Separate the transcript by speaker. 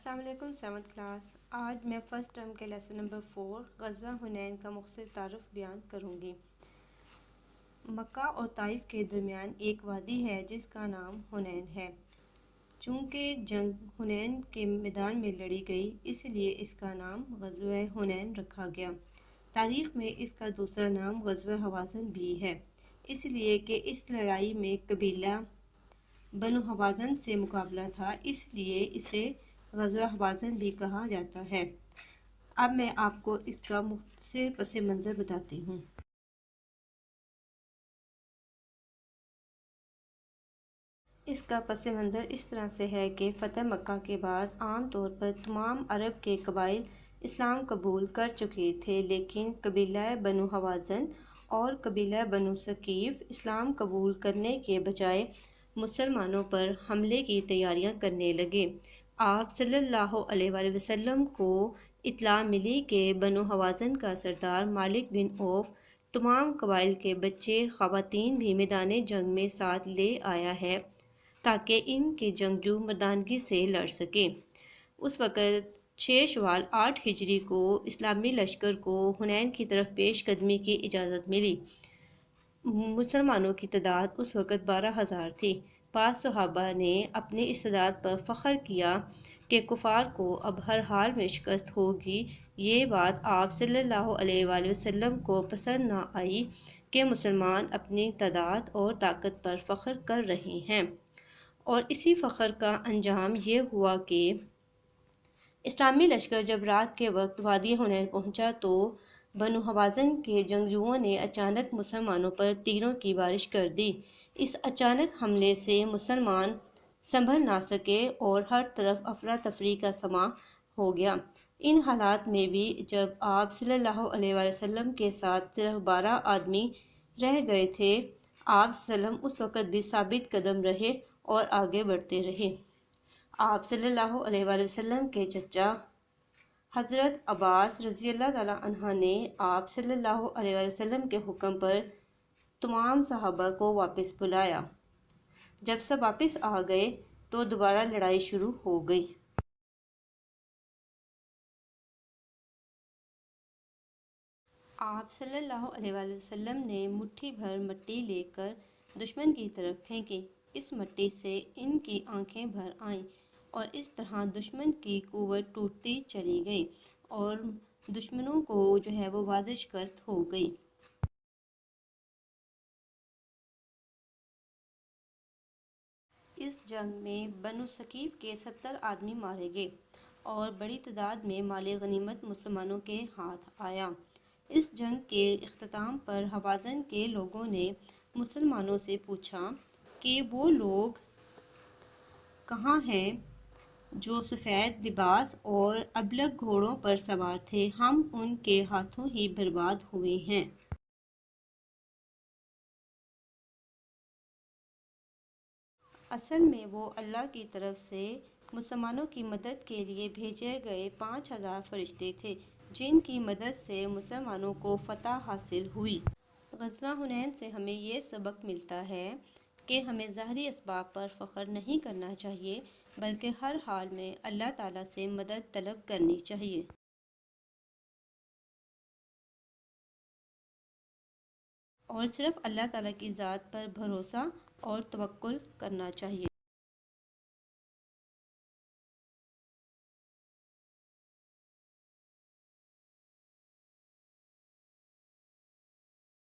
Speaker 1: السلام علیکم 7th class. آج میں فرسٹ ٹرم کے لیسن نمبر 4 غزوہ حنین کا مختصر تعارف بیان کروں گی۔ مکہ اور طائف کے درمیان ایک وادی ہے جس کا نام حنین ہے۔ چونکہ جنگ حنین کے میدان میں لڑی گئی اس لیے اس کا نام غزوہ حنین رکھا گیا۔ تاریخ میں اس کا دوسرا نام غزوہ حوازن بھی ہے، اس لیے کہ اس لڑائی میں قبیلہ بنو حوازن سے مقابلہ تھا، اس لیے اسے غزوہ حوازن بھی کہا جاتا ہے۔ اب میں آپ کو اس کا مختصر پس منظر بتاتی ہوں۔ اس کا پس منظر اس طرح سے ہے کہ فتح مکہ کے بعد عام طور پر تمام عرب کے قبائل اسلام قبول کر چکے تھے، لیکن قبیلہ بنو حوازن اور قبیلہ بنو ثقیف اسلام قبول کرنے کے بجائے مسلمانوں پر حملے کی تیاریاں کرنے لگے۔ آپ صلی اللہ علیہ وآلہ وسلم کو اطلاع ملی کہ بنو حوازن کا سردار مالک بن عوف تمام قبائل کے بچے خواتین بھی میدان جنگ میں ساتھ لے آیا ہے تاکہ ان کے جنگجو مردانگی سے لڑ سکیں۔ اس وقت 6 شوال 8 ہجری کو اسلامی لشکر کو حنین کی طرف پیش قدمی کی اجازت ملی۔ مسلمانوں کی تعداد اس وقت 12,000 تھی۔ بعض صحابہ نے اپنی استعداد پر فخر کیا کہ کفار کو اب ہر حال میں شکست ہوگی۔ یہ بات آپ صلی اللہ علیہ وآلہ وسلم کو پسند نہ آئی کہ مسلمان اپنی تعداد اور طاقت پر فخر کر رہے ہیں، اور اسی فخر کا انجام یہ ہوا کہ اسلامی لشکر جب رات کے وقت وادی حنین پہنچا تو بنو حوازن کے جنگجوؤں نے اچانک مسلمانوں پر تیروں کی بارش کر دی۔ اس اچانک حملے سے مسلمان سنبھل نہ سکے اور ہر طرف افراتفری کا سماں ہو گیا۔ ان حالات میں بھی جب آپ صلی اللہ علیہ وآلہ وسلم کے ساتھ صرف 12 آدمی رہ گئے تھے، آپ وسلم اس وقت بھی ثابت قدم رہے اور آگے بڑھتے رہے۔ آپ صلی اللہ علیہ وآلہ وسلم کے چچا حضرت عباس رضی اللہ تعالیٰ عنہ نے آپ صلی اللہ علیہ وآلہ وسلم کے حکم پر تمام صحابہ کو واپس بلایا۔ جب سب واپس آ گئے تو دوبارہ لڑائی شروع ہو گئی۔ آپ صلی اللہ علیہ وآلہ وسلم نے مٹھی بھر مٹی لے کر دشمن کی طرف پھینکی۔ اس مٹی سے ان کی آنکھیں بھر آئیں اور اس طرح دشمن کی قوت ٹوٹتی چلی گئی اور دشمنوں کو وہ واضح شکست ہو گئی۔ اس جنگ میں بنو ثقیف کے 70 آدمی مارے گئے اور بڑی تعداد میں مال غنیمت مسلمانوں کے ہاتھ آیا۔ اس جنگ کے اختتام پر حوازن کے لوگوں نے مسلمانوں سے پوچھا کہ وہ لوگ کہاں ہیں جو سفید لباس اور ابلق گھوڑوں پر سوار تھے؟ ہم ان کے ہاتھوں ہی برباد ہوئے ہیں۔ اصل میں وہ اللہ کی طرف سے مسلمانوں کی مدد کے لیے بھیجے گئے 5,000 فرشتے تھے، جن کی مدد سے مسلمانوں کو فتح حاصل ہوئی۔ غزوہ حنین سے ہمیں یہ سبق ملتا ہے کہ ہمیں ظاہری اسباب پر فخر نہیں کرنا چاہیے، بلکہ ہر حال میں اللہ تعالیٰ سے مدد طلب کرنی چاہیے۔ اور صرف اللہ تعالیٰ کی ذات پر بھروسہ اور توکل کرنا چاہیے۔